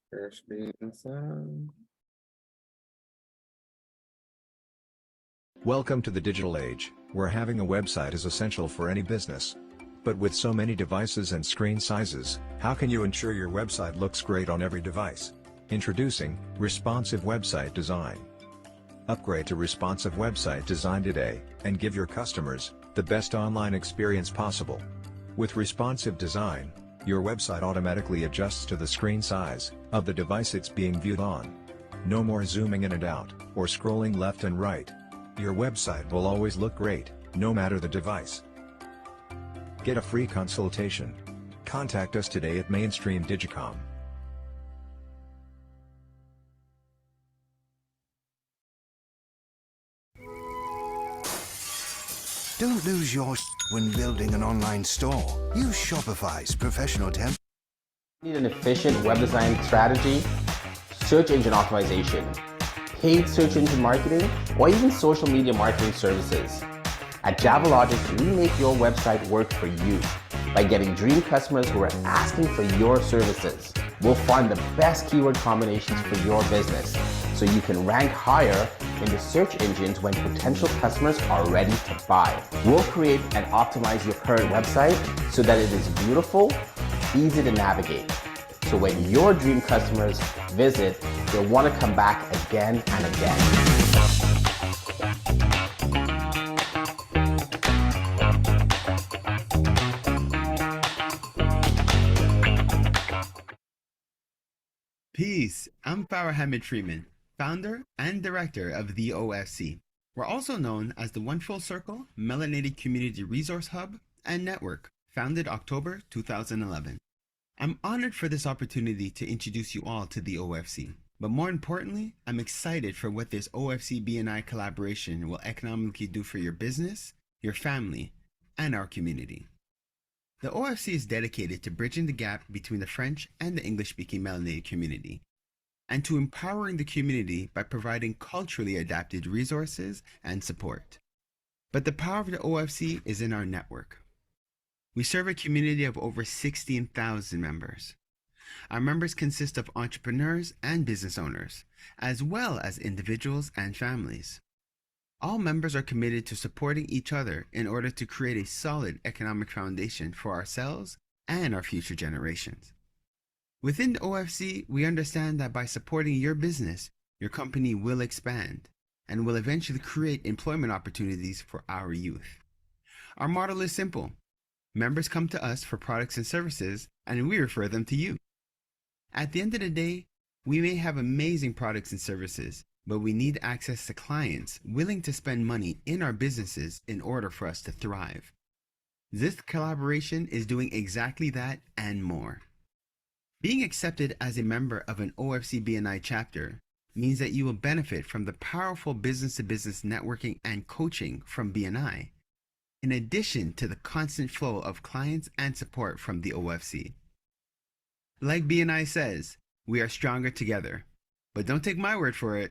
There should be some. Welcome to the digital age, where having a website is essential for any business. But with so many devices and screen sizes, how can you ensure your website looks great on every device? Introducing Responsive Website Design. Upgrade to responsive website design today, and give your customers the best online experience possible. With responsive design, your website automatically adjusts to the screen size of the device it's being viewed on. No more zooming in and out, or scrolling left and right. Your website will always look great, no matter the device. Get a free consultation. Contact us today at Mainstream Digicom. Don't lose your when building an online store. Use Shopify's professional template. Need an efficient web design strategy, search engine optimization, paid search engine marketing, or even social media marketing services. At JavaLogic, we make your website work for you by getting dream customers who are asking for your services. We'll find the best keyword combinations for your business so you can rank higher in the search engines when potential customers are ready to buy. We'll create and optimize your current website so that it is beautiful, easy to navigate. So when your dream customers visit, they'll want to come back again and again. Peace, I'm Farah Hamid Freeman, founder and director of the OFC. We're also known as the One Full Circle Melanated Community Resource Hub and Network, founded October 2011. I'm honored for this opportunity to introduce you all to the OFC, but more importantly, I'm excited for what this OFC BNI collaboration will economically do for your business, your family, and our community. The OFC is dedicated to bridging the gap between the French and the English-speaking melanated community, and to empowering the community by providing culturally adapted resources and support. But the power of the OFC is in our network. We serve a community of over 16,000 members. Our members consist of entrepreneurs and business owners, as well as individuals and families. All members are committed to supporting each other in order to create a solid economic foundation for ourselves and our future generations. Within the OFC, we understand that by supporting your business, your company will expand and will eventually create employment opportunities for our youth. Our model is simple. Members come to us for products and services, and we refer them to you. At the end of the day, we may have amazing products and services, but we need access to clients willing to spend money in our businesses in order for us to thrive. This collaboration is doing exactly that and more. Being accepted as a member of an OFC BNI chapter means that you will benefit from the powerful business-to-business networking and coaching from BNI, in addition to the constant flow of clients and support from the OFC. Like BNI says, we are stronger together. But don't take my word for it.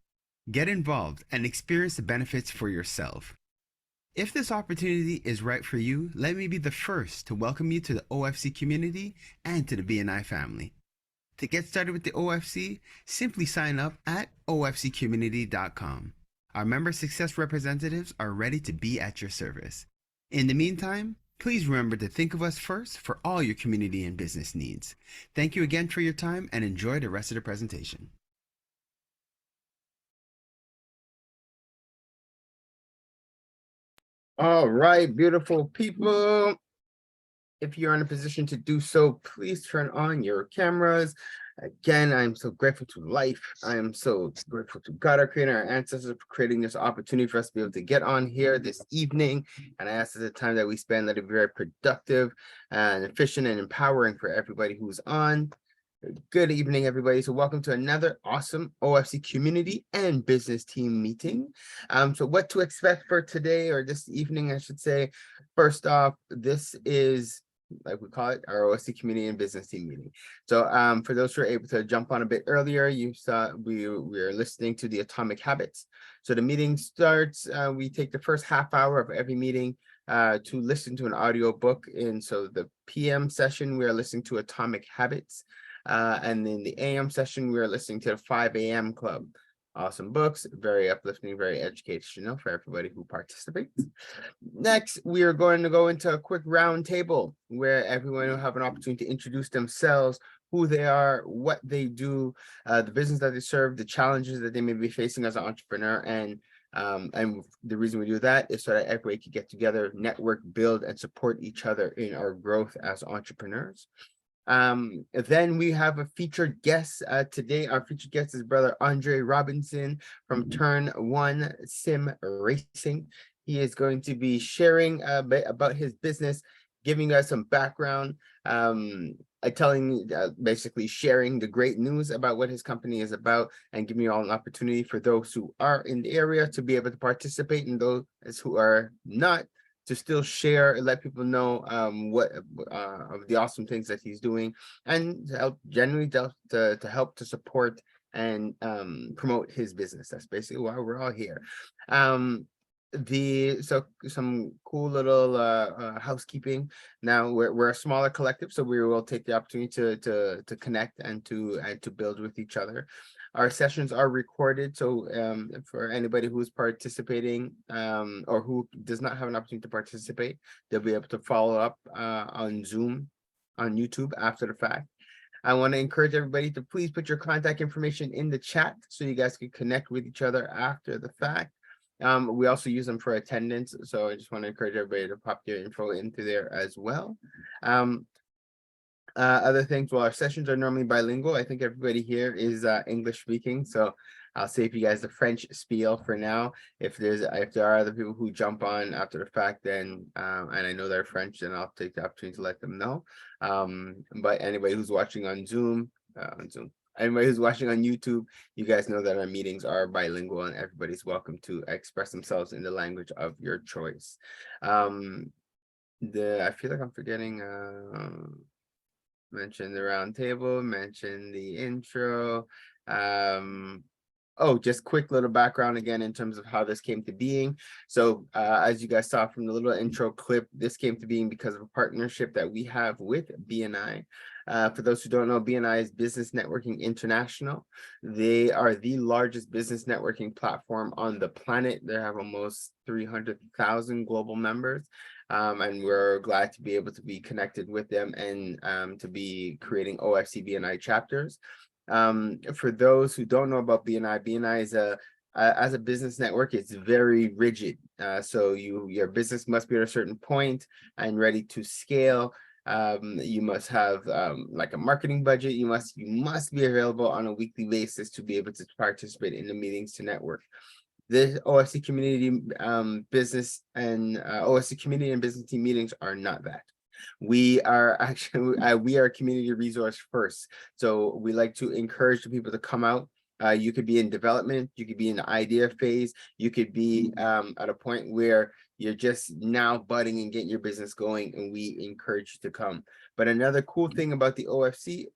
Get involved and experience the benefits for yourself. If this opportunity is right for you, let me be the first to welcome you to the OFC community and to the BNI family. To get started with the OFC, simply sign up at ofccommunity.com. Our member success representatives are ready to be at your service. In the meantime, please remember to think of us first for all your community and business needs. Thank you again for your time and enjoy the rest of the presentation. All right, beautiful people. If you're in a position to do so, please turn on your cameras. Again, I'm so grateful to life. I am so grateful to God, our creator, our ancestors, for creating this opportunity for us to be able to get on here this evening. And I ask that the time that we spend, let it be very productive and efficient and empowering for everybody who's on. Good evening, everybody. So welcome to another awesome OFC community and business team meeting. So what to expect for today, or this evening, I should say. First off, this is, like we call it, our OFC community and business team meeting. So for those who are able to jump on a bit earlier, you saw we are listening to the Atomic Habits. So the meeting starts, we take the first half hour of every meeting to listen to an audio book. And so the PM session, we are listening to Atomic Habits. And in the AM session, we are listening to the 5 a.m. club. Awesome books, very uplifting, very educational for everybody who participates. Next, we are going to go into a quick round table where everyone will have an opportunity to introduce themselves, who they are, what they do, the business that they serve, the challenges that they may be facing as an entrepreneur. And the reason we do that is so that everybody can get together, network, build, and support each other in our growth as entrepreneurs. Then we have a featured guest. Today, our featured guest is brother André Robinson from Turn1 Sim Racing. He is going to be sharing a bit about his business, giving us some background, basically sharing the great news about what his company is about, and giving you all an opportunity for those who are in the area to be able to participate, and those who are not, to still share and let people know what of the awesome things that he's doing, and to help generally to help to support and promote his business. That's basically why we're all here. Some cool little housekeeping. Now we're a smaller collective, so we will take the opportunity to connect and to build with each other. Our sessions are recorded, so for anybody who's participating or who does not have an opportunity to participate, they'll be able to follow up on Zoom, on YouTube after the fact. I want to encourage everybody to please put your contact information in the chat so you guys can connect with each other after the fact. We also use them for attendance, so I just want to encourage everybody to pop your info into there as well. Other things, well, our sessions are normally bilingual. I think everybody here is English speaking, so I'll save you guys the French spiel for now. If there are other people who jump on after the fact, then and I know they're French, then I'll take the opportunity to let them know. But anybody who's watching on Zoom, anybody who's watching on YouTube, you guys know that our meetings are bilingual, and everybody's welcome to express themselves in the language of your choice. I feel like I'm forgetting. Mention the round table, mention the intro. Just quick little background again in terms of how this came to being. So as you guys saw from the little intro clip, this came to being because of a partnership that we have with BNI. For those who don't know, BNI is Business Networking International. They are the largest business networking platform on the planet. They have almost 300,000 global members. And we're glad to be able to be connected with them and to be creating OFC BNI chapters. For those who don't know about BNI, BNI is as a business network, it's very rigid. So your business must be at a certain point and ready to scale. You must have like a marketing budget. You must be available on a weekly basis to be able to participate in the meetings to network. The OFC community business and OFC community and business team meetings are not that. We are actually we are community resource first. So we like to encourage the people to come out. You could be in development, you could be in the idea phase, you could be at a point where you're just now budding and getting your business going, and we encourage you to come. But another cool thing about the OFC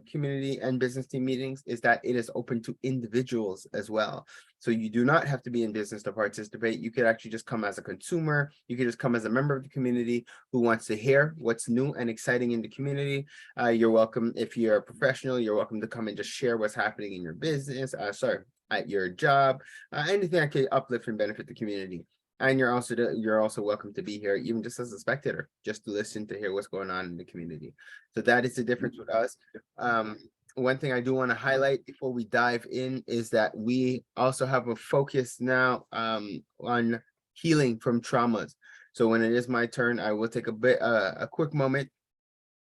community and business team meetings is that it is open to individuals as well. So you do not have to be in business to participate. You could actually just come as a consumer. You could just come as a member of the community who wants to hear what's new and exciting in the community. You're welcome. If you're a professional, you're welcome to come and just share what's happening in your business, at your job, anything that could uplift and benefit the community. And you're also welcome to be here, even just as a spectator, just to listen to hear what's going on in the community. So that is the difference with us. One thing I do want to highlight before we dive in is that we also have a focus now on healing from traumas. So when it is my turn, I will take a quick moment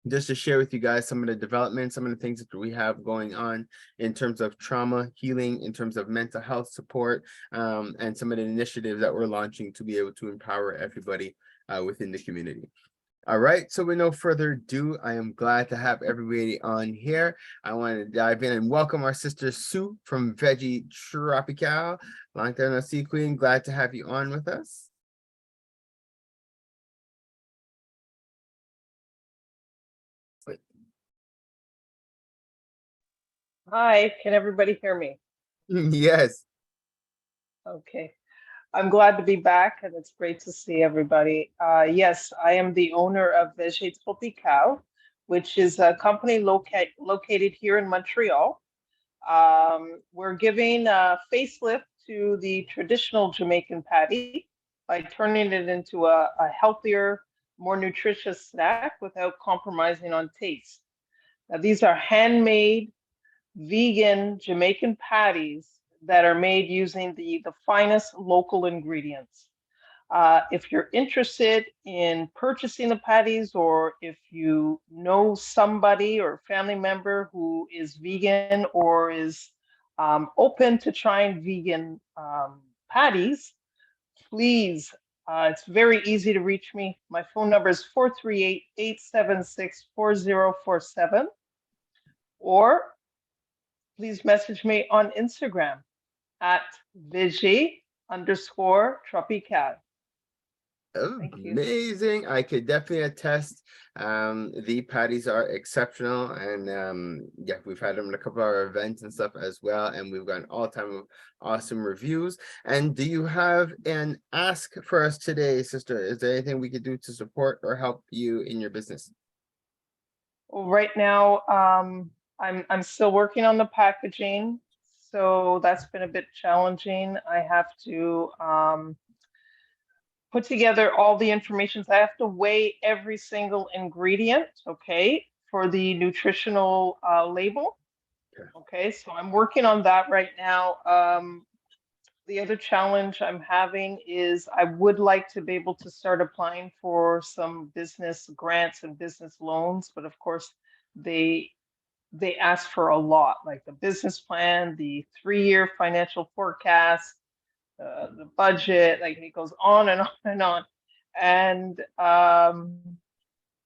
just to share with you guys some of the developments, some of the things that we have going on in terms of trauma healing, in terms of mental health support, and some of the initiatives that we're launching to be able to empower everybody within the community. All right, so with no further ado, I am glad to have everybody on here. I want to dive in and welcome our sister Sue from Veggie Tropical. Long time no see, Queen. Glad to have you on with us. Hi, can everybody hear me? Yes. Okay. I'm glad to be back, and it's great to see everybody. Yes, I am the owner of Veggie Tropical, which is a company located here in Montreal. We're giving a facelift to the traditional Jamaican patty by turning it into a healthier, more nutritious snack without compromising on taste. Now, these are handmade, vegan Jamaican patties that are made using the finest local ingredients. If you're interested in purchasing the patties, or if you know somebody or family member who is vegan or is open to trying vegan patties, please, it's very easy to reach me. My phone number is 438-876-4047, or please message me on Instagram at Vigi_Tropical. Thank you. Amazing. I could definitely attest. The patties are exceptional, and yeah, we've had them at a couple of our events and stuff as well, and we've gotten all time of awesome reviews. And do you have an ask for us today, sister? Is there anything we could do to support or help you in your business? Well, right now, I'm still working on the packaging, so that's been a bit challenging. I have to put together all the information. So I have to weigh every single ingredient, okay, for the nutritional label. Okay, so I'm working on that right now. The other challenge I'm having is I would like to be able to start applying for some business grants and business loans, but of course they ask for a lot, like the business plan, the 3-year financial forecast, the budget, like it goes on and on and on. And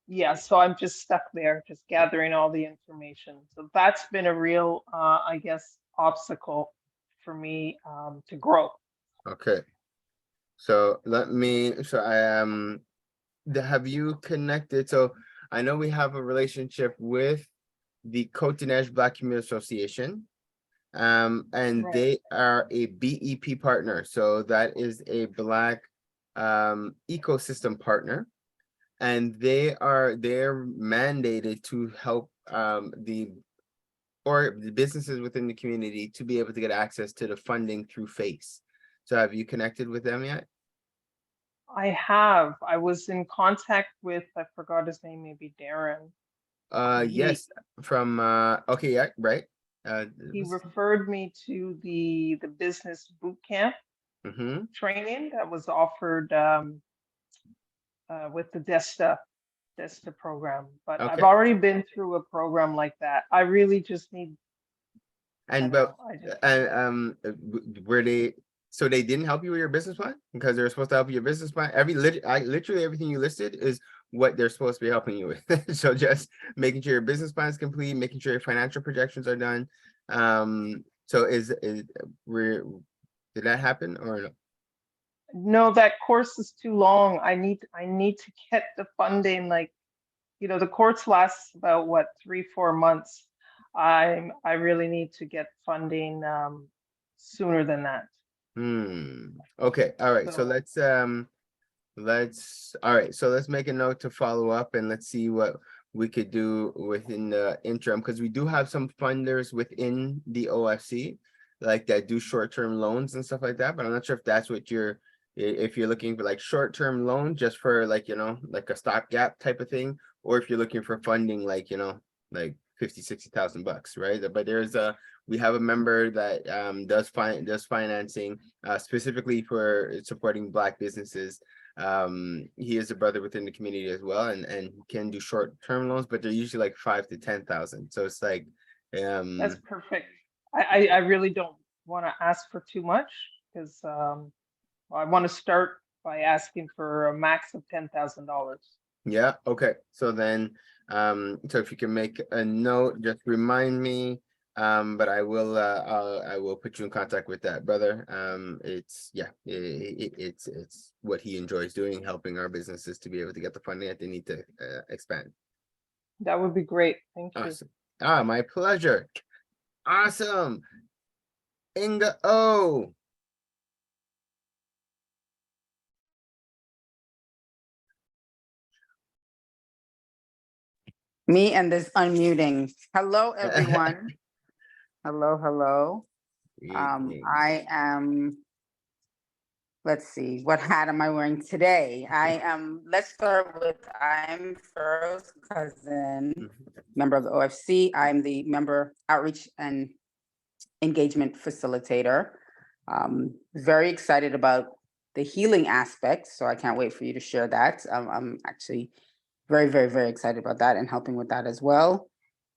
yeah, so I'm just stuck there, just gathering all the information. So that's been a real, I guess, obstacle for me to grow. Okay. So have you connected? So I know we have a relationship with the Cotonou Black Community Association. And Right. they are a BEP partner. So that is a Black ecosystem partner. And they're mandated to help the businesses within the community to be able to get access to the funding through FACE. So have you connected with them yet? I have. I was in contact with, I forgot his name, maybe Darren. Yes, from okay, yeah, right. He referred me to the business boot camp training that was offered with the DESTA program. But I've Okay. already been through a program like that. I really just need. And were they, so they didn't help you with your business plan because they're supposed to help you with your business plan? Literally everything you listed is what they're supposed to be helping you with. So just making sure your business plan is complete, making sure your financial projections are done. So did that happen or no? No, that course is too long. I need to get the funding. Like, you know, the course lasts about what, 3-4 months. I really need to get funding sooner than that. Okay, all right. So let's make a note to follow up, and let's see what we could do within the interim, because we do have some funders within the OFC like that do short-term loans and stuff like that, but I'm not sure if that's what if you're looking for like short-term loan just for like, you know, like a stopgap type of thing, or if you're looking for funding like, you know, like 50,000-60,000 bucks, right? But we have a member that does financing specifically for supporting Black businesses. He is a brother within the community as well, and can do short-term loans, but they're usually like 5,000 to 10,000. So it's like that's perfect. I really don't want to ask for too much, because I want to start by asking for a max of $10,000. Yeah, okay. So then so if you can make a note, just remind me. But I will put you in contact with that brother. It's what he enjoys doing, helping our businesses to be able to get the funding that they need to expand. That would be great. Thank you. Awesome. My pleasure. Awesome. Inga O. Me and this unmuting. Hello, everyone. Hello, hello. I am, let's see, what hat am I wearing today? Let's start with, I'm Farrell's cousin, member of the OFC. I'm the member outreach and engagement facilitator. Very excited about the healing aspects, so I can't wait for you to share that. I'm actually very, very, very excited about that and helping with that as well.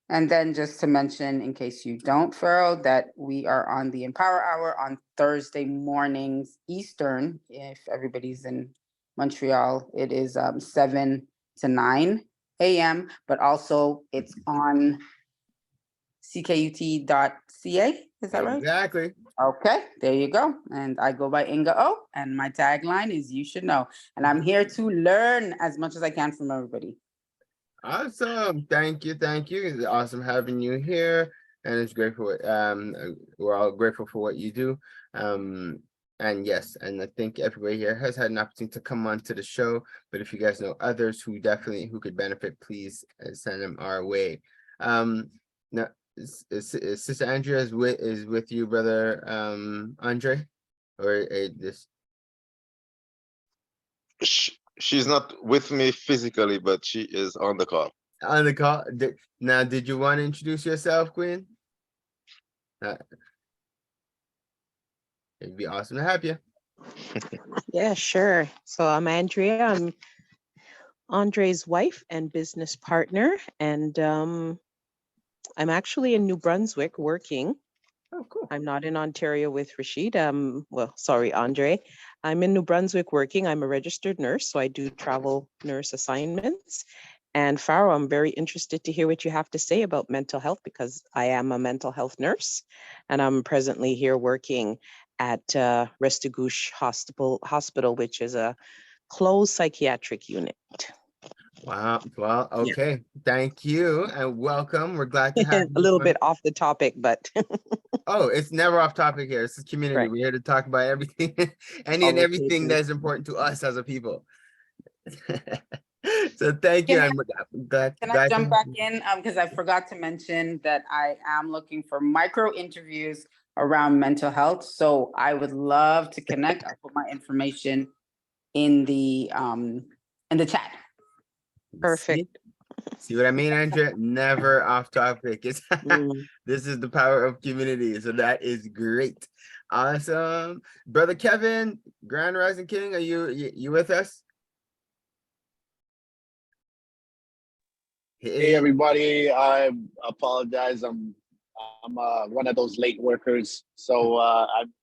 And then just to mention, in case you don't, Farrell, that we are on the Empower Hour on Thursday mornings Eastern. If everybody's in Montreal, it is 7 to 9 a.m., but also it's on ckut.ca. Is that right? Exactly. Okay, there you go. And I go by Inga O, and my tagline is "You should know." And I'm here to learn as much as I can from everybody. Awesome. Thank you. Thank you. It's awesome having you here. And it's grateful. We're all grateful for what you do. And yes, and I think everybody here has had an opportunity to come on to the show. But if you guys know others who could benefit, please send them our way. Now, Sister Andrea is with you, brother Andre, or this. She's not with me physically, but she is on the call. On the call. Now, did you want to introduce yourself, Queen? It'd be awesome to have you. Yeah, sure. So I'm Andrea. I'm Andre's wife and business partner, and I'm actually in New Brunswick working. Oh, cool. I'm not in Ontario with Rashid. Well, sorry, Andre. I'm in New Brunswick working. I'm a registered nurse, so I do travel nurse assignments. And Farrell, I'm very interested to hear what you have to say about mental health, because I am a mental health nurse, and I'm presently here working at Restigouche Hospital, which is a closed psychiatric unit. Wow. Well, okay. Yeah. Thank you and welcome. We're glad to have you. A little bit off the topic, but oh, it's never off topic here. This is community. Right. We're here to talk about everything, and everything that's important to us as a people. So thank you. Can I jump back in? Because I forgot to mention that I am looking for micro interviews around mental health. So I would love to connect. I'll put my information in the chat. Perfect. See what I mean, Andrea? Never off topic. This is the power of community. So that is great. Awesome. Brother Kevin, Grand Rising King, are you with us? Hey everybody, I apologize. I'm one of those late workers. So I'm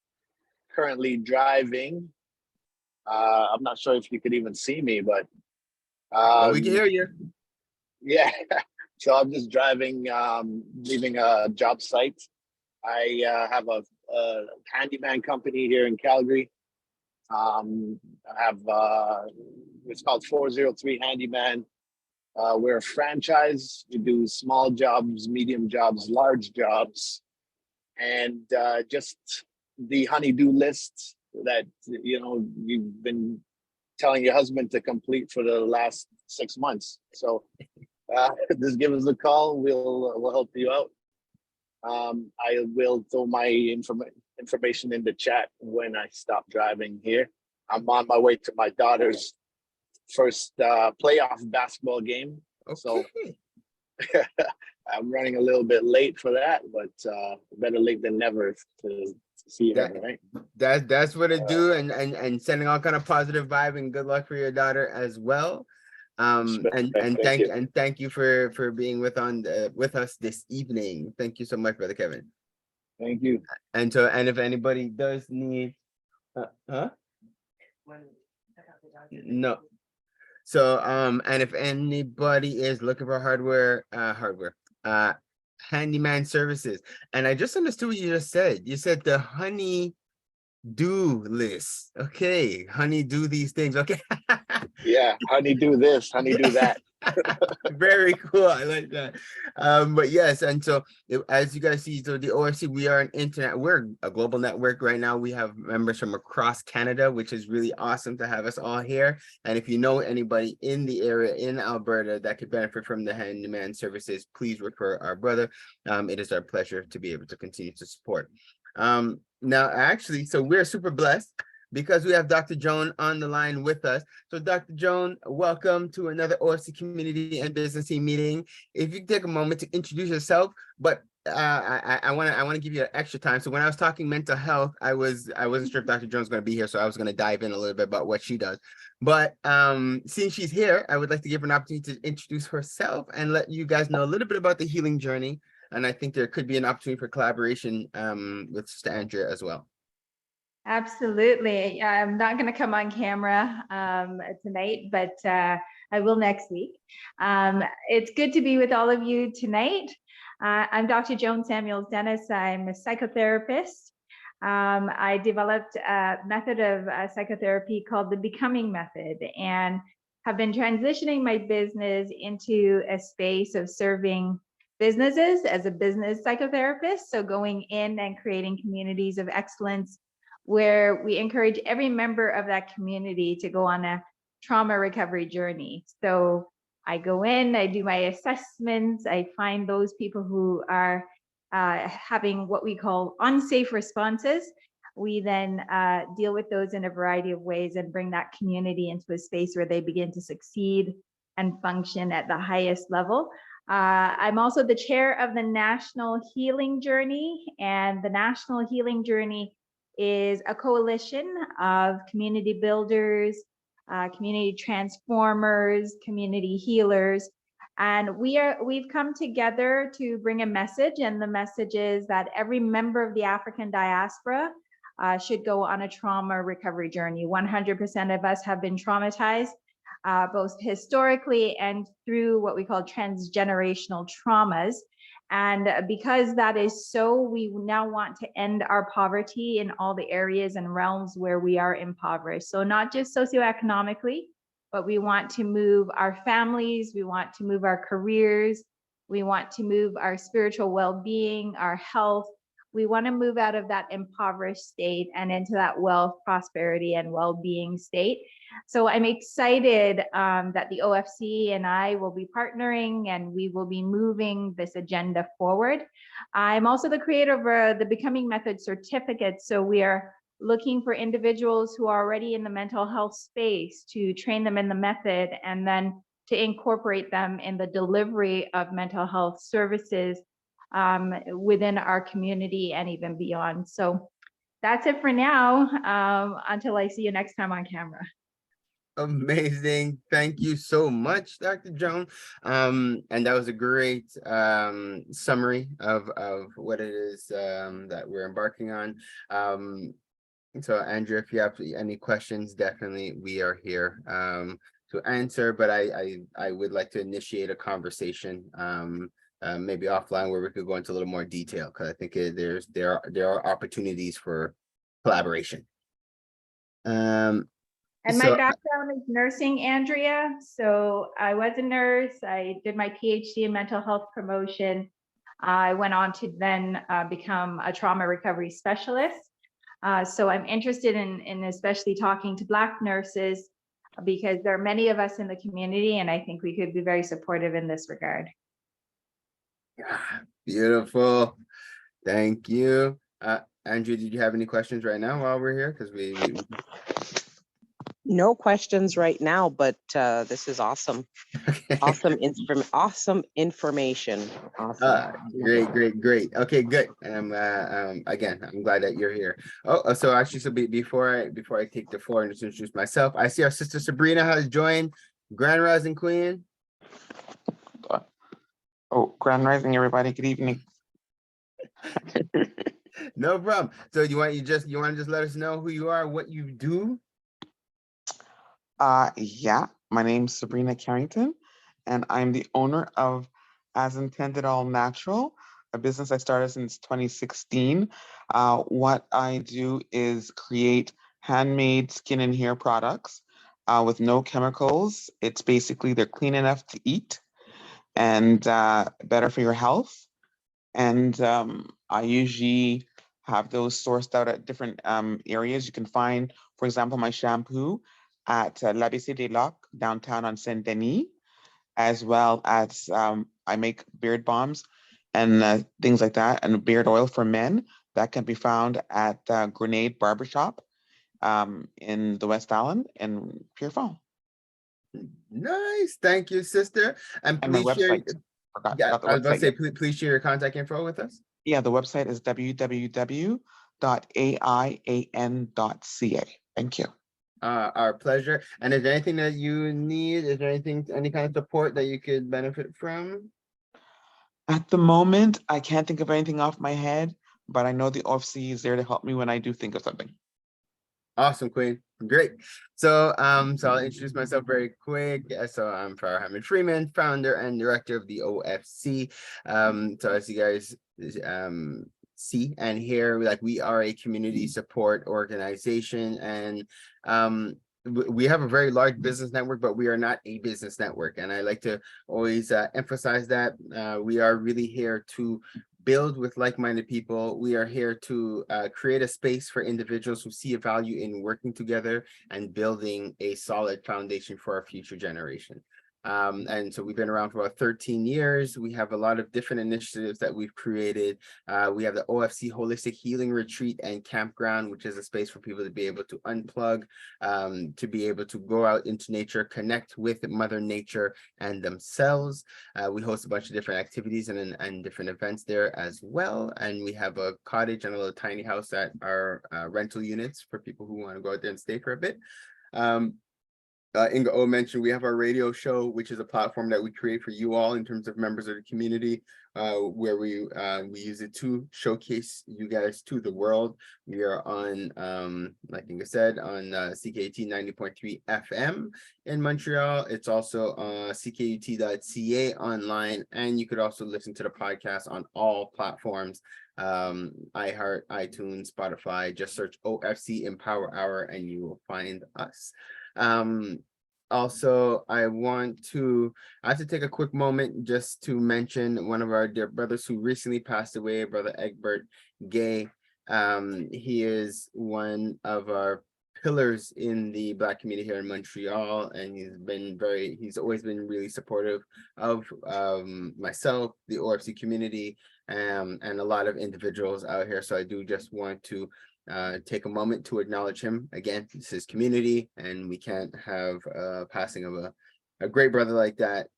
currently driving. I'm not sure if you could even see me, but we can hear you. Yeah, so I'm just driving, leaving a job site. I have a handyman company here in Calgary. I have it's called 403 Handyman. We're a franchise. We do small jobs, medium jobs, large jobs, and just the honey-do list that you've been telling your husband to complete for the last 6 months. So just give us a call. We'll help you out. I will throw my information in the chat when I stop driving here. I'm on my way to my daughter's first playoff basketball game. Okay. So I'm running a little bit late for that, but better late than never to see her, right? That's what it do, and sending all kind of positive vibe and good luck for your daughter as well. And thank you for being with us this evening. Thank you so much, Brother Kevin. Thank you. And if anybody does need no. So and if anybody is looking for hardware, handyman services, and I just understood what you just said. You said the honey do list. Okay, honey, do these things. Okay. Yeah, honey, do this, honey, do that. Very cool. I like that. But yes, and so as you guys see, so the OFC, we are we're a global network right now. We have members from across Canada, which is really awesome to have us all here. And if you know anybody in the area in Alberta that could benefit from the handyman services, please refer our brother. It is our pleasure to be able to continue to support. Now, actually, so we're super blessed because we have Dr. Joan on the line with us. So Dr. Joan, welcome to another OFC Community and Business Team meeting. If you could take a moment to introduce yourself, but I want to give you an extra time. So when I was talking mental health, I wasn't sure if Dr. Joan's going to be here, so I was going to dive in a little bit about what she does. But since she's here, I would like to give her an opportunity to introduce herself and let you guys know a little bit about the healing journey. And I think there could be an opportunity for collaboration with Sister Andrea as well. Absolutely. I'm not going to come on camera tonight, but I will next week. It's good to be with all of you tonight. I'm Dr. Joan Samuels Dennis. I'm a psychotherapist. I developed a method of psychotherapy called the Becoming Method, and have been transitioning my business into a space of serving businesses as a business psychotherapist. So going in and creating communities of excellence where we encourage every member of that community to go on a trauma recovery journey. So I go in, I do my assessments, I find those people who are having what we call unsafe responses. We then deal with those in a variety of ways and bring that community into a space where they begin to succeed and function at the highest level. I'm also the chair of the National Healing Journey, and the National Healing Journey is a coalition of community builders, community transformers, community healers, and we've come together to bring a message, and the message is that every member of the African diaspora should go on a trauma recovery journey. 100% of us have been traumatized, both historically and through what we call transgenerational traumas. And because that is so, we now want to end our poverty in all the areas and realms where we are impoverished. So not just socioeconomically, but we want to move our families, we want to move our careers, we want to move our spiritual well-being, our health. We want to move out of that impoverished state and into that wealth, prosperity, and well-being state. So I'm excited that the OFC and I will be partnering, and we will be moving this agenda forward. I'm also the creator of the Becoming Method certificate. So we are looking for individuals who are already in the mental health space to train them in the method and then to incorporate them in the delivery of mental health services within our community and even beyond. So that's it for now, until I see you next time on camera. Amazing. Thank you so much, Dr. Joan. And that was a great summary of what it is that we're embarking on. So Andrea, if you have any questions, definitely we are here to answer, but I would like to initiate a conversation maybe offline where we could go into a little more detail, because I think there are opportunities for collaboration. And my background is nursing, Andrea. So I was a nurse. I did my PhD in mental health promotion. I went on to then become a trauma recovery specialist. So I'm interested in especially talking to Black nurses, because there are many of us in the community, and I think we could be very supportive in this regard. Beautiful. Thank you. Andrea, did you have any questions right now while we're here? Because we No questions right now, but this is awesome. Okay. Awesome information. Awesome. Great. Okay, good. Again, I'm glad that you're here. So actually, before I take the floor and just introduce myself, I see our sister Sabrina has joined. Grand Rising Queen. Oh, Grand Rising, everybody. Good evening. No problem. So you want to just let us know who you are, what you do? Yeah, my name's Sabrina Carrington, and I'm the owner of As Intended All Natural, a business I started since 2016. What I do is create handmade skin and hair products with no chemicals. It's basically they're clean enough to eat and better for your health. And I usually have those sourced out at different areas. You can find, for example, my shampoo at l'ABC des Lacs downtown on Saint Denis, as well as I make beard balms and things like that, and beard oil for men that can be found at Grenade Barbershop in the West Island in Pier Fall. Nice, thank you, sister. And And my please share. website. Forgot Yeah, the I was about to website. say, please share your contact info with us. Yeah, the website is www.aian.ca. Thank you. Our pleasure. And is there anything that you need? Is there anything, any kind of support that you could benefit from? At the moment, I can't think of anything off my head, but I know the OFC is there to help me when I do think of something. Awesome, Queen. Great. So I'll introduce myself very quick. So I'm Farah Hamid Freeman, founder and director of the OFC. So as you guys see and hear, like, we are a community support organization, and we have a very large business network, but we are not a business network. And I like to always emphasize that we are really here to build with like-minded people. We are here to create a space for individuals who see a value in working together and building a solid foundation for our future generation. And so we've been around for about 13 years. We have a lot of different initiatives that we've created. We have the OFC Holistic Healing Retreat and Campground, which is a space for people to be able to unplug, to be able to go out into nature, connect with Mother Nature and themselves. We host a bunch of different activities and different events there as well. And we have a cottage and a little tiny house at our rental units for people who want to go out there and stay for a bit. Inga O mentioned we have our radio show, which is a platform that we create for you all in terms of members of the community, where we use it to showcase you guys to the world. We are on, like Inga said, on CKUT 90.3 FM in Montreal. It's also ckut.ca online, and you could also listen to the podcast on all platforms. iHeart, iTunes, Spotify. Just search OFC Empower Hour and you will find us. Also, I have to take a quick moment just to mention one of our dear brothers who recently passed away, Brother Egbert Gay. He is one of our pillars in the Black community here in Montreal, and he's always been really supportive of myself, the OFC community, and a lot of individuals out here. So I do just want to take a moment to acknowledge him. Again, this is community, and we can't have passing of a great brother like that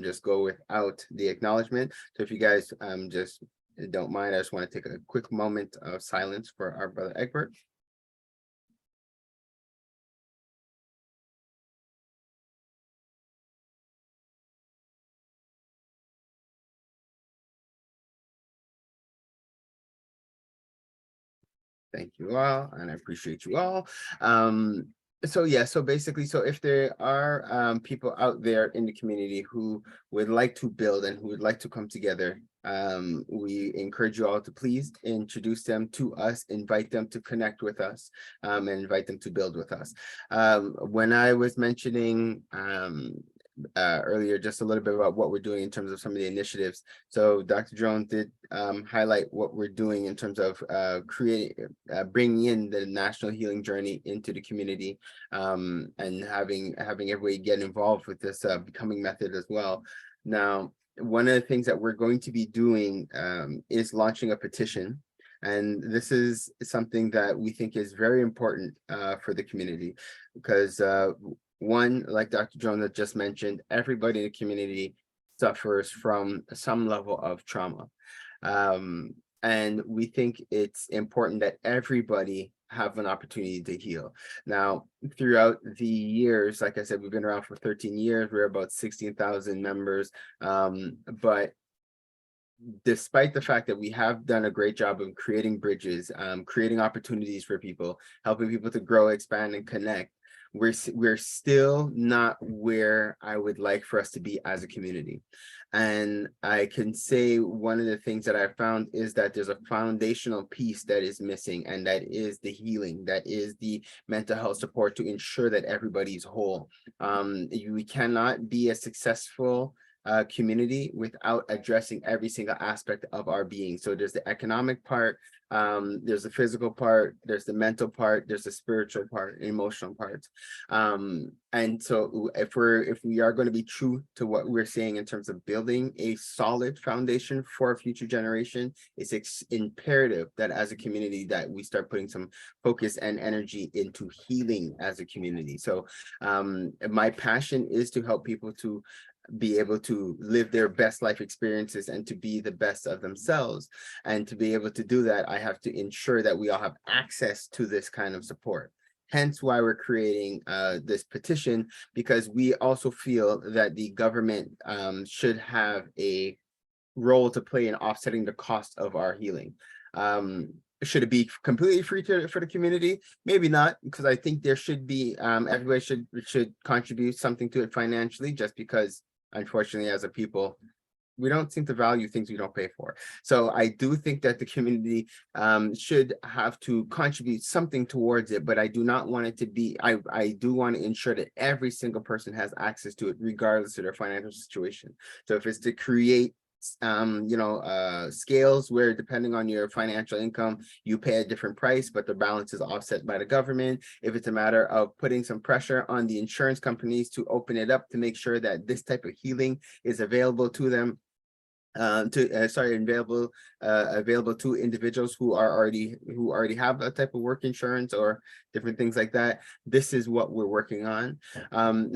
just go without the acknowledgement. So if you guys just don't mind, I just want to take a quick moment of silence for our brother Egbert. Thank you all, and I appreciate you all. So basically, if there are people out there in the community who would like to build and who would like to come together, we encourage you all to please introduce them to us, invite them to connect with us, and invite them to build with us. When I was mentioning earlier just a little bit about what we're doing in terms of some of the initiatives, so Dr. Jones did highlight what we're doing in terms of bringing in the national healing journey into the community, and having everybody get involved with this becoming method as well. Now, one of the things that we're going to be doing is launching a petition. And this is something that we think is very important for the community, because one, like Dr. Jones just mentioned, everybody in the community suffers from some level of trauma. And we think it's important that everybody have an opportunity to heal. Now, throughout the years, like I said, we've been around for 13 years. We're about 16,000 members. But despite the fact that we have done a great job of creating bridges, creating opportunities for people, helping people to grow, expand, and connect, we're still not where I would like for us to be as a community. And I can say one of the things that I found is that there's a foundational piece that is missing, and that is the healing, that is the mental health support to ensure that everybody's whole. We cannot be a successful community without addressing every single aspect of our being. So there's the economic part, there's the physical part, there's the mental part, there's the spiritual part, emotional part. And so if we are going to be true to what we're saying in terms of building a solid foundation for a future generation, it's imperative that as a community that we start putting some focus and energy into healing as a community. So my passion is to help people to be able to live their best life experiences and to be the best of themselves. And to be able to do that, I have to ensure that we all have access to this kind of support. Hence why we're creating this petition, because we also feel that the government should have a role to play in offsetting the cost of our healing. Should it be completely free for the community? Maybe not, because I think there should be, everybody should contribute something to it financially, just because unfortunately as a people, we don't seem to value things we don't pay for. So I do think that the community should have to contribute something towards it, but I do not want it to be, I do want to ensure that every single person has access to it, regardless of their financial situation. So if it's to create scales where depending on your financial income, you pay a different price, but the balance is offset by the government. If it's a matter of putting some pressure on the insurance companies to open it up to make sure that this type of healing is available to them, available to individuals who already have a type of work insurance or different things like that. This is what we're working on.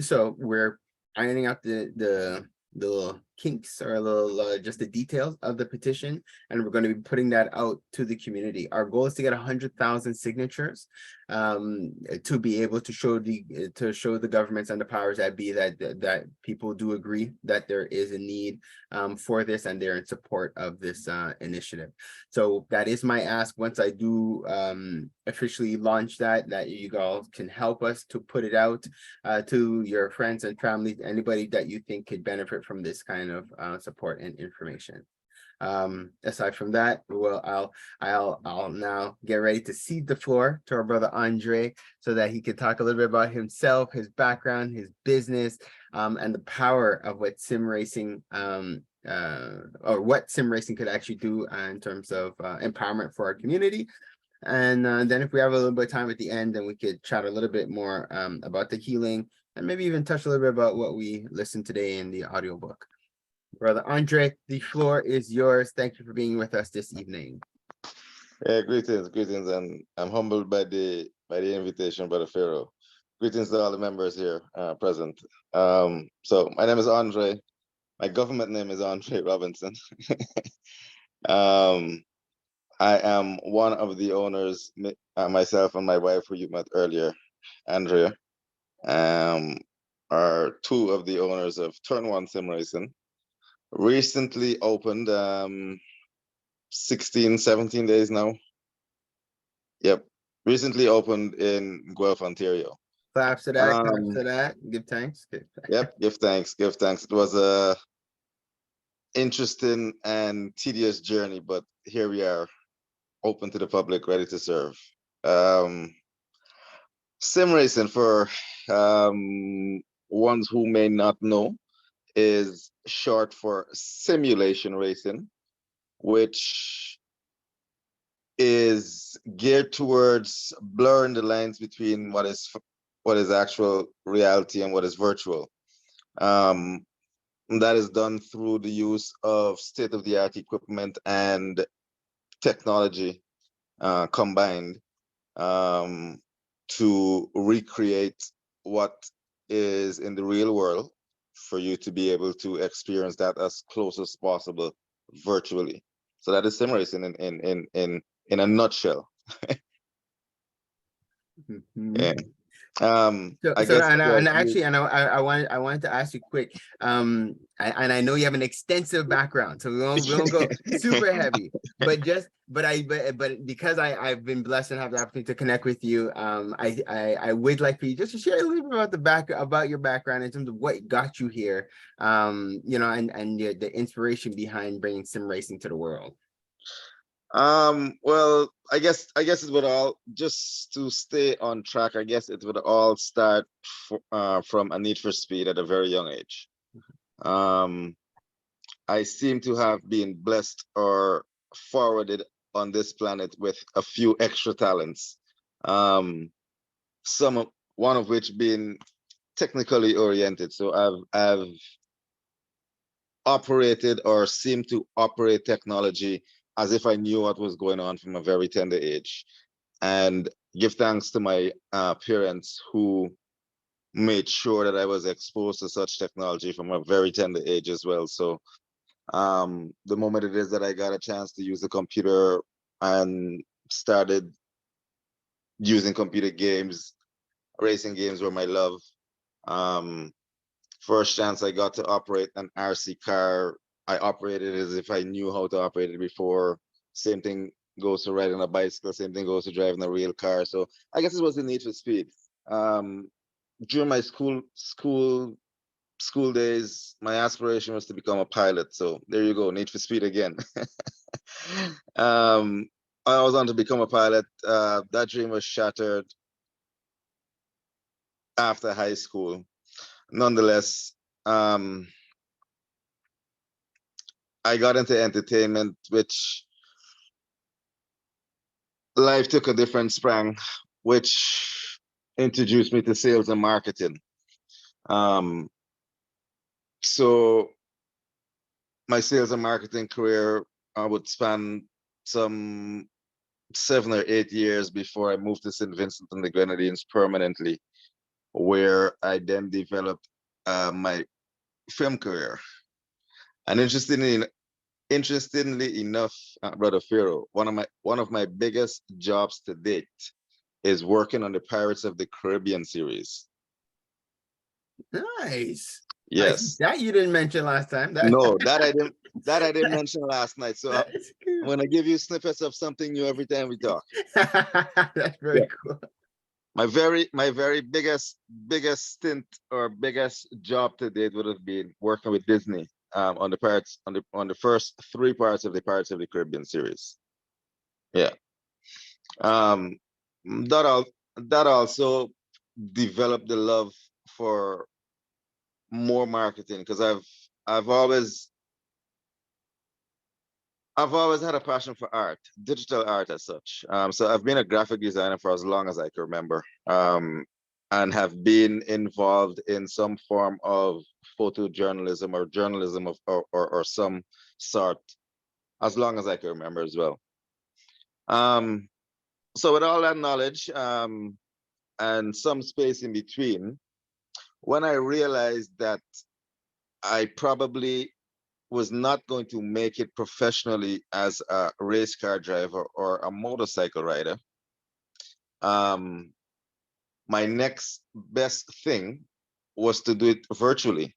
So we're ironing out the little kinks or a little just the details of the petition, and we're going to be putting that out to the community. Our goal is to get 100,000 signatures to be able to show the governments and the powers that be that people do agree that there is a need for this, and they're in support of this initiative. So that is my ask. Once I do officially launch that you all can help us to put it out to your friends and family, anybody that you think could benefit from this kind of support and information. Aside from that, I'll now get ready to cede the floor to our brother Andre, so that he could talk a little bit about himself, his background, his business, and the power of what sim racing or what sim racing could actually do in terms of empowerment for our community. And then if we have a little bit of time at the end, then we could chat a little bit more about the healing, and maybe even touch a little bit about what we listened today in the audiobook. Brother Andre, the floor is yours. Thank you for being with us this evening. Yeah, greetings, and I'm humbled by the invitation, Brother Pharaoh. Greetings to all the members here present. So my name is Andre. My government name is André Robinson. I am one of the owners, myself and my wife, who you met earlier, Andrea, are two of the owners of Turn1 Sim Racing. Recently opened 16, 17 days now. Yep. Recently opened in Guelph, Ontario. Claps to that, claps to that. Give thanks. Yep, give thanks. It was a interesting and tedious journey, but here we are, open to the public, ready to serve. Sim racing, for ones who may not know, is short for simulation racing, which is geared towards blurring the lines between what is actual reality and what is virtual. That is done through the use of state-of-the-art equipment and technology combined to recreate what is in the real world, for you to be able to experience that as close as possible virtually. So that is sim racing in a nutshell. Mm-hmm. Yeah. I guess and actually, I wanted to ask you quick. And I know you have an extensive background, so we won't go super heavy. But because I've been blessed and have the opportunity to connect with you, I would like for you just to share a little bit about your background in terms of what got you here, and the inspiration behind bringing sim racing to the world. Well, I guess it would all, just to stay on track, I guess it would all start from a need for speed at a very young age. I seem to have been blessed or forwarded on this planet with a few extra talents. One of which being technically oriented. So I've operated or seemed to operate technology as if I knew what was going on from a very tender age, and give thanks to my parents who made sure that I was exposed to such technology from a very tender age as well. So the moment it is that I got a chance to use the computer and started using computer games, racing games were my love. First chance I got to operate an RC car, I operated as if I knew how to operate it before. Same thing goes to riding a bicycle, same thing goes to driving a real car. So I guess it was the need for speed. During my school days, my aspiration was to become a pilot. So there you go, need for speed again. I was on to become a pilot. That dream was shattered after high school. Nonetheless, I got into entertainment, which life took a different sprang, which introduced me to sales and marketing. So my sales and marketing career would span some 7 or 8 years before I moved to St. Vincent and the Grenadines permanently, where I then developed my film career. And interestingly enough, Brother Pharaoh, one of my biggest jobs to date is working on the Pirates of the Caribbean series. Nice. Yes. That you didn't mention last time. No, that I didn't mention last night. So I'm gonna give you snippets of something new every time we talk. That's very cool. My very biggest stint or biggest job to date would have been working with Disney on the first 3 parts of the Pirates of the Caribbean series. Yeah. That also developed the love for more marketing, because I've always had a passion for art, digital art as such. So I've been a graphic designer for as long as I can remember, and have been involved in some form of photojournalism or journalism or some sort as long as I can remember as well. So with all that knowledge and some space in between, when I realized that I probably was not going to make it professionally as a race car driver or a motorcycle rider, my next best thing was to do it virtually.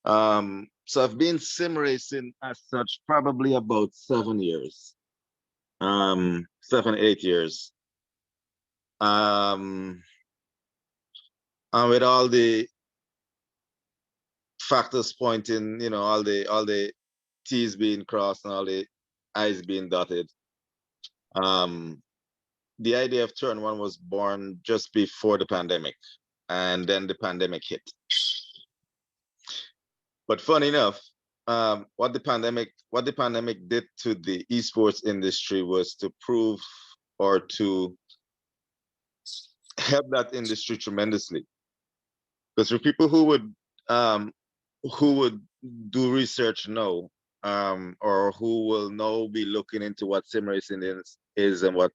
So I've been sim racing as such probably about 7 years, 7-8 years. And with all the factors pointing, all the T's being crossed and all the I's being dotted. The idea of Turn1 was born just before the pandemic, and then the pandemic hit. But funny enough, what the pandemic did to the esports industry was to prove or to help that industry tremendously. Because for people who would do research now, or who will now be looking into what sim racing is and what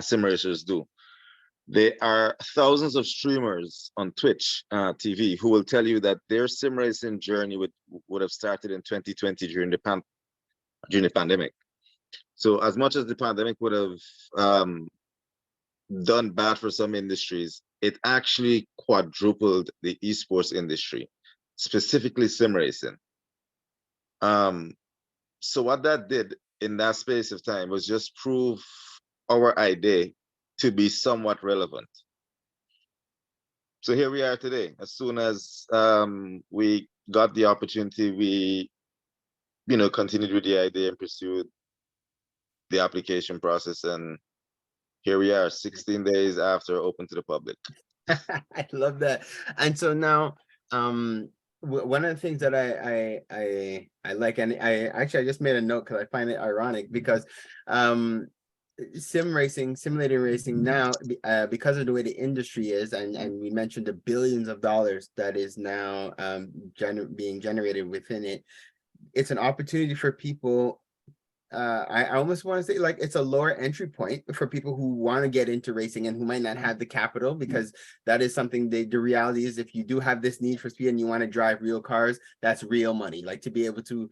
sim racers do, there are thousands of streamers on Twitch TV who will tell you that their sim racing journey would have started in 2020 during the pandemic. So as much as the pandemic would have done bad for some industries, it actually quadrupled the esports industry, specifically sim racing. So what that did in that space of time was just prove our idea to be somewhat relevant. So here we are today. As soon as we got the opportunity, we continued with the idea and pursued the application process, and here we are 16 days after open to the public. I love that. And so now, one of the things that I like, and I just made a note because I find it ironic because simulator racing now, because of the way the industry is, and we mentioned the billions of dollars that is now being generated within it, it's an opportunity for people. I almost want to say like it's a lower entry point for people who want to get into racing and who might not have the capital, because that is something the reality is, if you do have this need for speed and you want to drive real cars, that's real money, like to be able to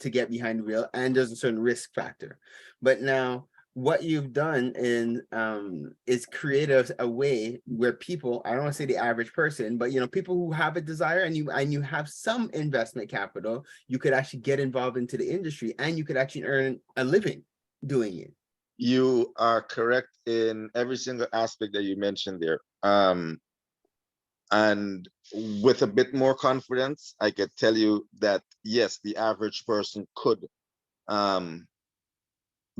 get behind real, and there's a certain risk factor. But now what you've done is create a way where people, I don't want to say the average person, but people who have a desire and you have some investment capital, you could actually get involved into the industry and you could actually earn a living doing it. You are correct in every single aspect that you mentioned there. And with a bit more confidence, I could tell you that yes, the average person could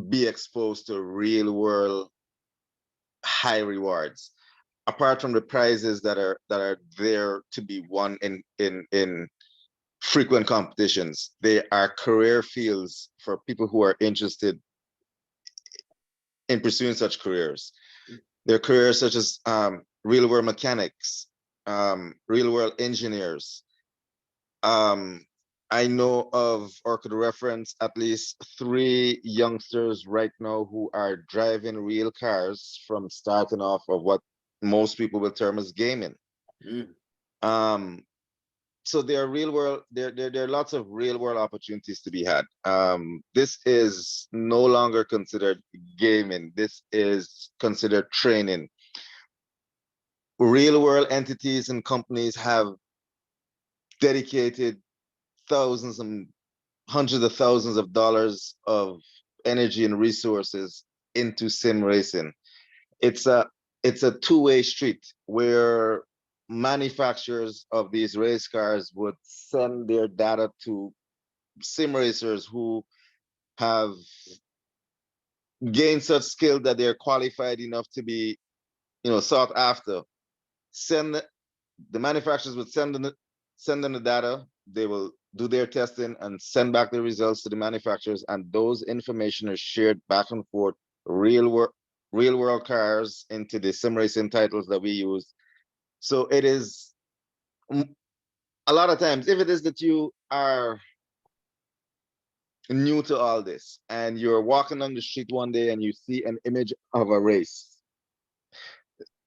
be exposed to real world high rewards, apart from the prizes that are there to be won in frequent competitions. They are career fields for people who are interested in pursuing such careers. There are careers such as real world mechanics, real world engineers. I know of, or could reference, at least 3 youngsters right now who are driving real cars from starting off of what most people will term as gaming. So there are real world, there are lots of real world opportunities to be had. This is no longer considered gaming. This is considered training. Real world entities and companies have dedicated thousands and hundreds of thousands of dollars of energy and resources into sim racing. It's a two-way street where manufacturers of these race cars would send their data to sim racers who have gained such skill that they're qualified enough to be sought after. The manufacturers would send them the data. They will do their testing and send back the results to the manufacturers, and those information are shared back and forth, real world cars into the sim racing titles that we use. So it is, a lot of times, if it is that you are new to all this and you're walking on the street one day and you see an image of a race,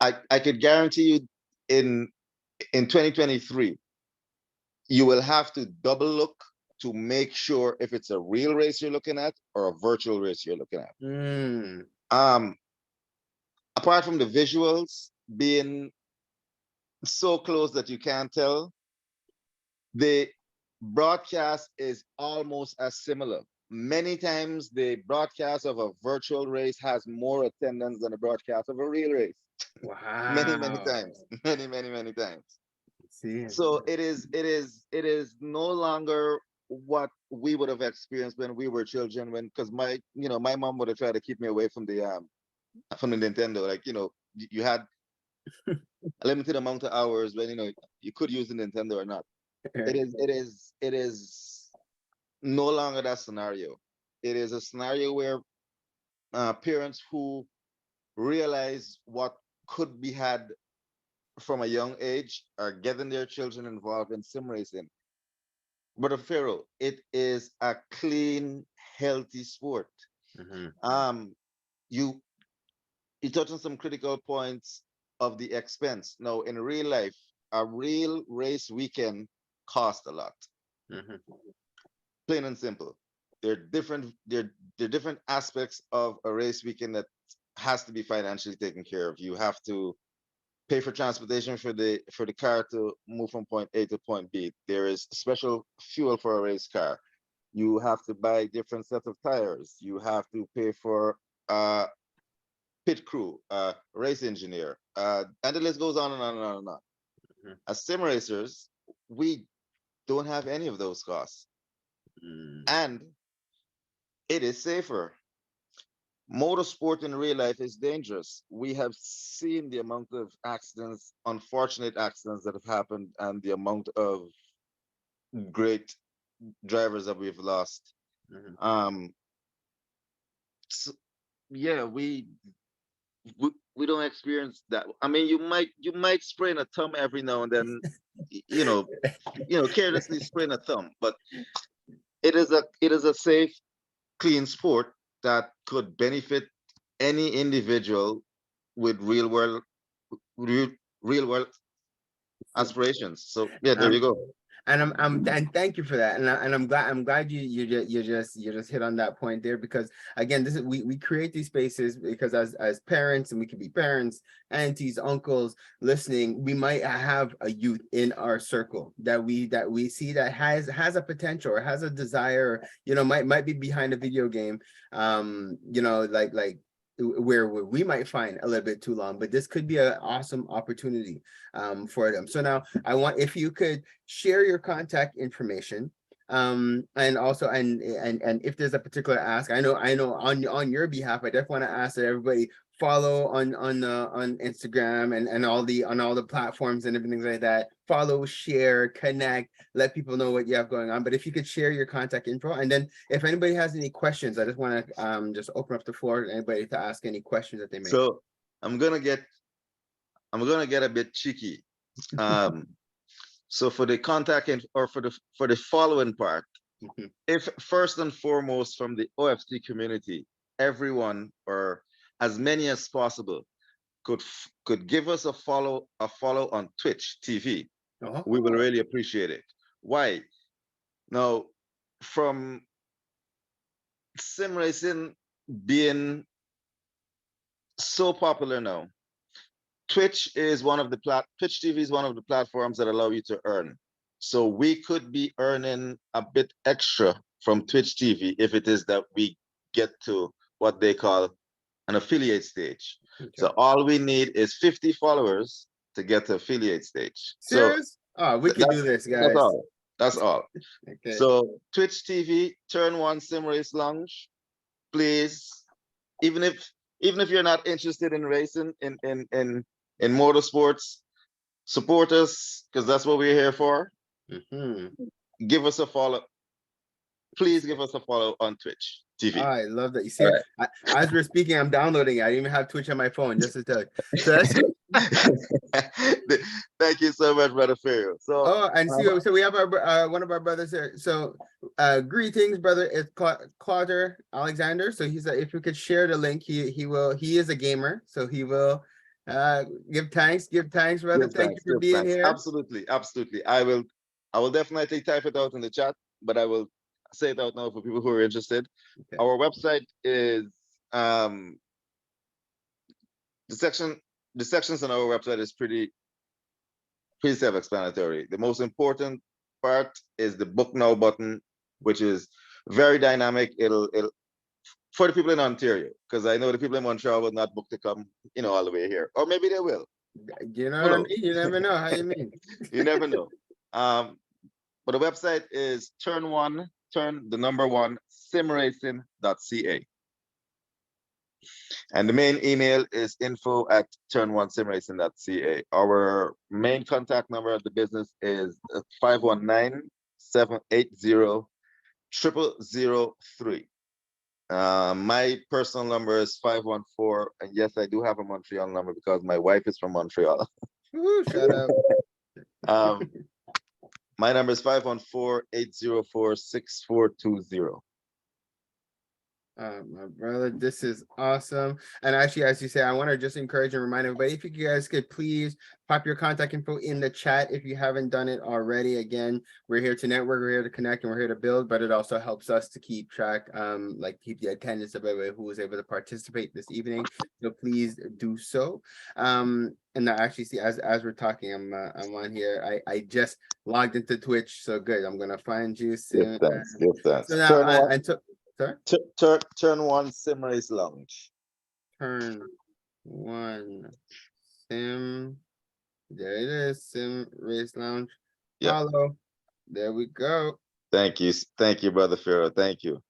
I could guarantee you in 2023, you will have to double look to make sure if it's a real race you're looking at or a virtual race you're looking at. Apart from the visuals being so close that you can't tell, the broadcast is almost as similar. Many times the broadcast of a virtual race has more attendance than a broadcast of a real race. Wow. Many times. Many times. See. So it is no longer what we would have experienced when we were children, because my mom would have tried to keep me away from the Nintendo. Like, you had a limited amount of hours when you could use the Nintendo or not. It is no longer that scenario. It is a scenario where parents who realize what could be had from a young age are getting their children involved in sim racing. But Pharaoh, it is a clean, healthy sport. You touch on some critical points of the expense. Now, in real life, a real race weekend costs a lot. Plain and simple. There are different aspects of a race weekend that has to be financially taken care of. You have to pay for transportation for the car to move from point A to point B. There is special fuel for a race car. You have to buy different sets of tires. You have to pay for pit crew, race engineer, and the list goes on and on and on and on. As sim racers, we don't have any of those costs, and it is safer. Motorsport in real life is dangerous. We have seen the amount of accidents, unfortunate accidents that have happened, and the amount of great drivers that we've lost. So, yeah, we don't experience that. I mean, you might sprain a thumb every now and then, carelessly sprain a thumb, but it is a safe, clean sport that could benefit any individual with real world aspirations. So yeah, there you go. And and thank you for that. And I'm glad you just hit on that point there, because again, this is we create these spaces because as parents, and we can be parents, aunties, uncles listening, we might have a youth in our circle that we see that has a potential or has a desire, might be behind a video game, like where we might find a little bit too long, but this could be an awesome opportunity for them. So now I want, if you could share your contact information, and also and if there's a particular ask, I know on your behalf, I definitely want to ask that everybody follow on Instagram and all the platforms and everything like that. Follow, share, connect, let people know what you have going on. But if you could share your contact info, and then if anybody has any questions, I just want to just open up the floor to anybody to ask any questions that they may. So I'm gonna get a bit cheeky. So for the contact or for the following part, if first and foremost from the OFC community, everyone or as many as possible could give us a follow on Twitch TV, we will really appreciate it. Why? Now, from sim racing being so popular now, Twitch TV is one of the platforms that allow you to earn. So we could be earning a bit extra from Twitch TV if it is that we get to what they call an affiliate stage. Okay. So all we need is 50 followers to get to affiliate stage. Serious? So we can do this, guys. That's all. Okay. So Twitch TV, Turn1 Sim Race Lounge, please. Even if you're not interested in racing in motorsports, support us, because that's what we're here for. Give us a follow. Please give us a follow on Twitch TV. I love that. You see, right. As we're speaking, I'm downloading it. I even have Twitch on my phone, just to tell you. So that's Thank you so much, Brother Ferro. So, so we have our one of our brothers here. So greetings, brother. It's Clauder Alexander. So he's if you could share the link, he is a gamer, so he will give thanks, brother. Thank you for being here. Absolutely. I will definitely type it out in the chat, but I will say it out now for people who are interested. Okay. Our website is the sections on our website is pretty self-explanatory. The most important part is the book now button, which is very dynamic. It'll for the people in Ontario, because I know the people in Montreal will not book to come, all the way here, or maybe they will. You know what I mean? You never know. How you mean? You never know. But the website is Turn1 simracing.ca. And the main email is info@turn1simracing.ca. Our main contact number of the business is 519-780-0003. My personal number is 514, and yes, I do have a Montreal number because my wife is from Montreal. Ooh, shut up. My number is 514-804-6420. My brother, this is awesome. And actually, as you say, I want to just encourage and remind everybody, if you guys could please pop your contact info in the chat if you haven't done it already. Again, we're here to network, we're here to connect, and we're here to build, but it also helps us to keep track, like keep the attendance of everybody who was able to participate this evening. So please do so. And I actually see, as we're talking, I'm on here. I just logged into Twitch, so good. I'm gonna find you soon. Give thanks. Give thanks. So now I took. Sorry? Turn1 Sim Race Lounge. Turn1 Sim. There it is. Sim Race Lounge. Yeah. Follow. There we go. Thank you, brother Pharaoh. Thank you.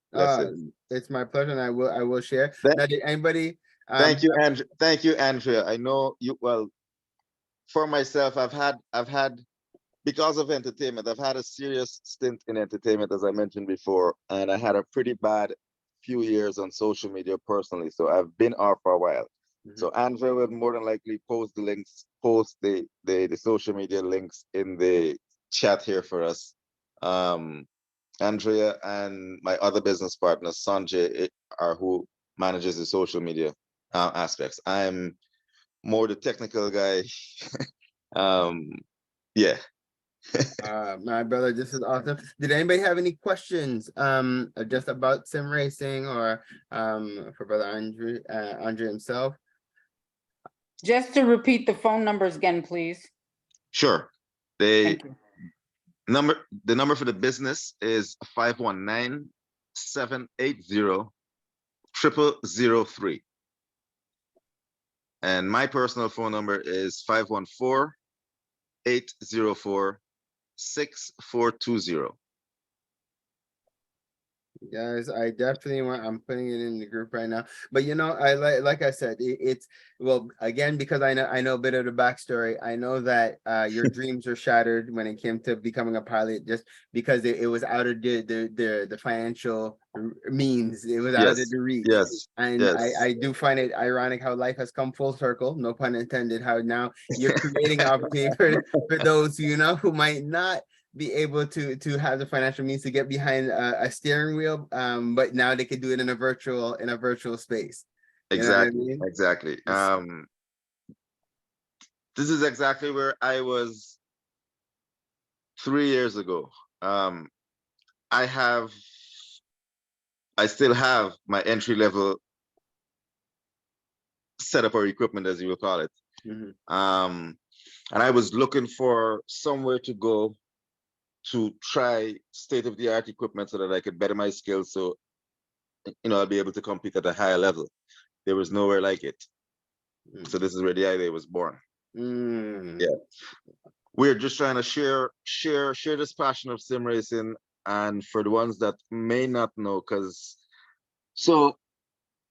It's my pleasure, and I will share. Now, did anybody? Thank you, Andrew. Thank you, Andrea. I know you well. For myself, I've had because of entertainment, I've had a serious stint in entertainment, as I mentioned before, and I had a pretty bad few years on social media personally. So I've been off for a while. So Andrea will more than likely post the links, post the social media links in the chat here for us. Andrea and my other business partner, Sanjay, are who manages the social media aspects. I'm more the technical guy. Yeah. My brother, this is awesome. Did anybody have any questions just about sim racing, or for brother Andre himself? Just to repeat the phone numbers again, please. Sure. Thank you. The number for the business is 519-780-0003. And my personal phone number is 514-804-6420. Guys, I definitely I'm putting it in the group right now. But you know, I like I said, it's well, again, because I know a bit of the backstory. I know that your dreams were shattered when it came to becoming a pilot, just because it was out of the financial means. It was out of the reach. Yes. And yes. I do find it ironic how life has come full circle, no pun intended, how now you're creating opportunity for those who might not be able to have the financial means to get behind a steering wheel, but now they can do it in a virtual space. Exactly. Exactly. This is exactly where I was 3 years ago. I still have my entry level setup or equipment, as you will call it. And I was looking for somewhere to go to try state-of-the-art equipment so that I could better my skills, so I'll be able to compete at a higher level. There was nowhere like it. So this is where the idea was born. Yeah. We're just trying to share this passion of sim racing, and for the ones that may not know, so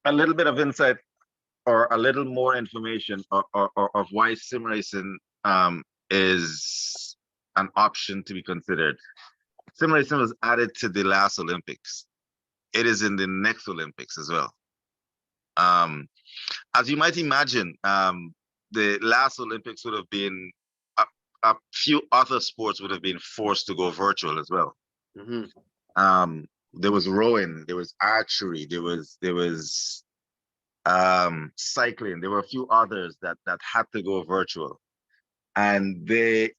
a little bit of insight or a little more information of why sim racing is an option to be considered. Sim racing was added to the last Olympics. It is in the next Olympics as well. As you might imagine, the last Olympics would have been a few other sports would have been forced to go virtual as well. There was rowing, there was archery, there was cycling. There were a few others that had to go virtual, and the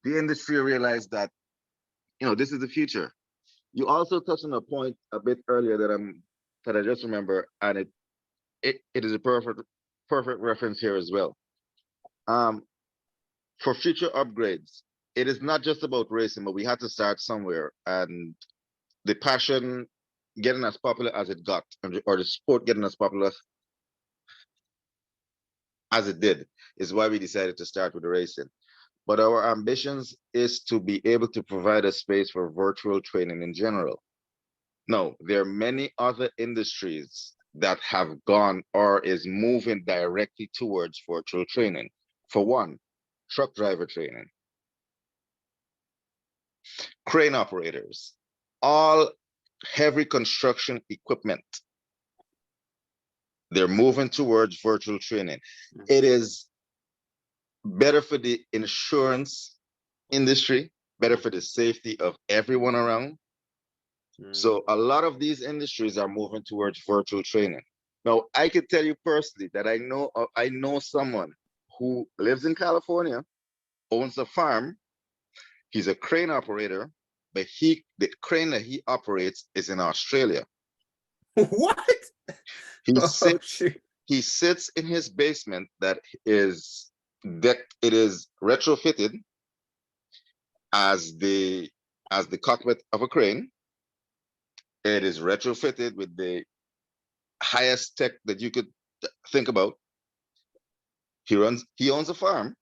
industry realized that this is the future. You also touched on a point a bit earlier that I just remember, and it is a perfect reference here as well. For future upgrades, it is not just about racing, but we had to start somewhere, and the passion getting as popular as it got, or the sport getting as popular as it did, is why we decided to start with the racing. But our ambitions is to be able to provide a space for virtual training in general. No, there are many other industries that have gone or is moving directly towards virtual training. For one, truck driver training, crane operators, all heavy construction equipment. They're moving towards virtual training. It is better for the insurance industry, better for the safety of everyone around. So a lot of these industries are moving towards virtual training. Now, I could tell you personally that I know someone who lives in California, owns a farm. He's a crane operator, but the crane that he operates is in Australia. What? He Oh, shoot. he sits in his basement that is decked. It is retrofitted as the cockpit of a crane. It is retrofitted with the highest tech that you could think about. He owns a farm,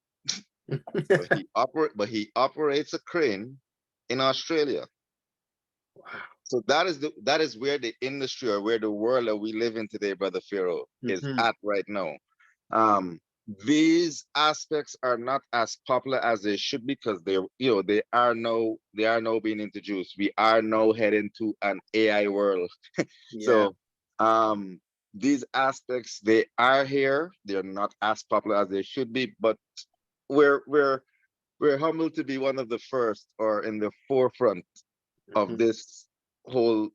but he operates a crane in Australia. Wow. So that is where the industry, or where the world that we live in today, Brother Pharaoh, is at right now. These aspects are not as popular as they should be, because they are now being introduced. We are now heading to an AI world. Yeah. So these aspects, they are here. They're not as popular as they should be, but we're humbled to be one of the first, or in the forefront of this whole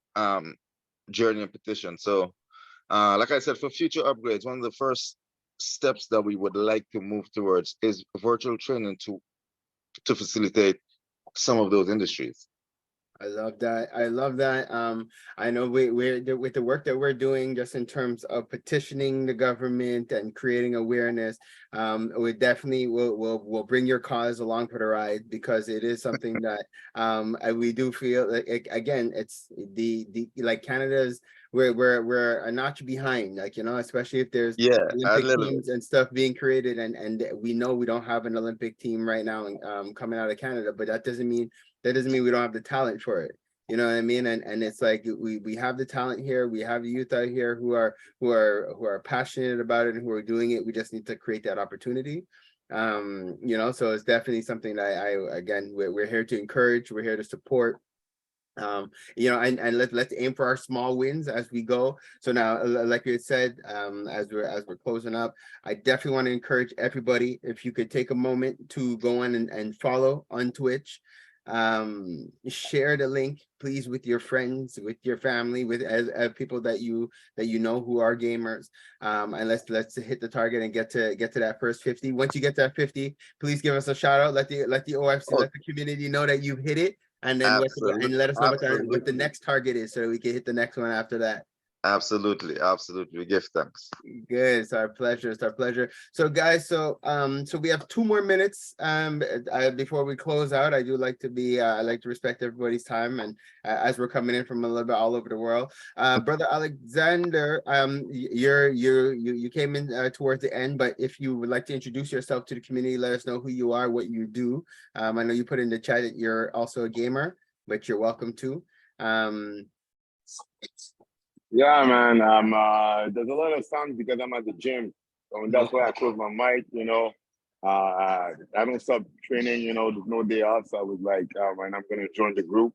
journey and petition. So like I said, for future upgrades, one of the first steps that we would like to move towards is virtual training to facilitate some of those industries. I love that. I love that. I know we're with the work that we're doing, just in terms of petitioning the government and creating awareness. We definitely will bring your cause along for the ride, because it is something that we do feel like, again, it's the like Canada's. We're a notch behind, like, especially if there's Olympic teams and stuff being created, and we know we don't have an Olympic team right now coming out of Canada, but that doesn't mean we don't have the talent for it. You know what I mean? And it's like we have the talent here. We have the youth out here who are passionate about it and who are doing it. We just need to create that opportunity. So it's definitely something that we're here to encourage. We're here to support. And let's aim for our small wins as we go. So now, like you had said, as we're closing up, I definitely want to encourage everybody, if you could take a moment to go on and follow on Twitch. Share the link, please, with your friends, with your family, with as people that you know who are gamers. And let's hit the target and get to that first 50. Once you get to that 50, please give us a shout out. Let the OFC, let the community know that you've hit it, and then let us know what the next target is, so that we can hit the next one after that. Absolutely. We give thanks. Good. It's our pleasure. So guys, so we have 2 more minutes before we close out. I do like to I like to respect everybody's time, and as we're coming in from a little bit all over the world. Brother Alexander, you came in towards the end, but if you would like to introduce yourself to the community, let us know who you are, what you do. I know you put in the chat that you're also a gamer, but you're welcome to. Yeah, man. There's a lot of sound because I'm at the gym, so that's why I close my mic. I don't stop training. There's no day off, so I was like, and I'm gonna join the group.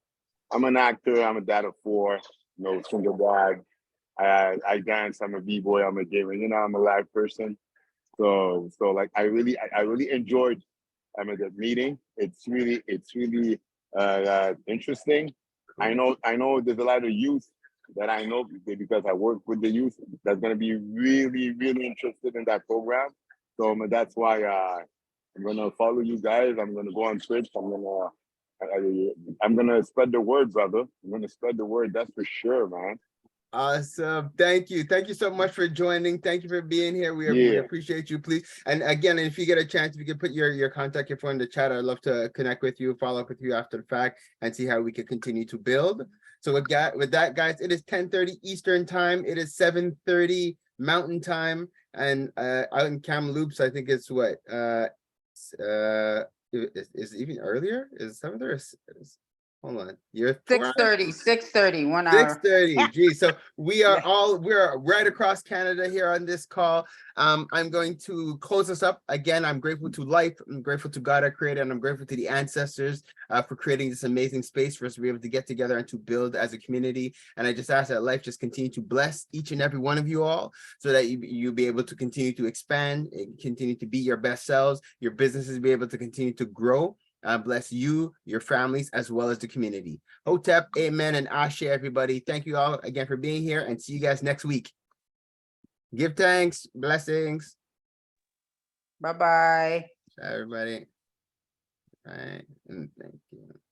I'm an actor. I'm a dad of 4. Single dad. I dance. I'm a b-boy. I'm a gamer. I'm a live person. So like I really enjoyed the meeting. It's really interesting. I know there's a lot of youth that I know because I work with the youth that's going to be really, really interested in that program. So that's why I'm going to follow you guys. I'm going to go on Twitch. I'm going to spread the word, brother. I'm going to spread the word. That's for sure, man. Awesome. Thank you so much for joining. Thank you for being here. We appreciate you, please. And again, if you get a chance, if you could put your contact info in the chat, I'd love to connect with you, follow up with you after the fact, and see how we can continue to build. So with that, guys, it is 10:30 Eastern time. It is 7:30 Mountain time, and out in Kamloops, I think it's what is even earlier. Is 7:30? Hold on, you're 6:30, 1 hour. 6:30. Geez, so we're right across Canada here on this call. I'm going to close this up. Again, I'm grateful to life. I'm grateful to God, our creator, and I'm grateful to the ancestors for creating this amazing space for us to be able to get together and to build as a community. And I just ask that life just continue to bless each and every one of you all, so that you'll be able to continue to expand and continue to be your best selves. Your businesses be able to continue to grow. bless you, your families, as well as the community. Hotep, amen, and ashe, everybody. Thank you all again for being here, and see you guys next week. Give thanks, blessings. Bye-bye. Everybody. All right, and thank you.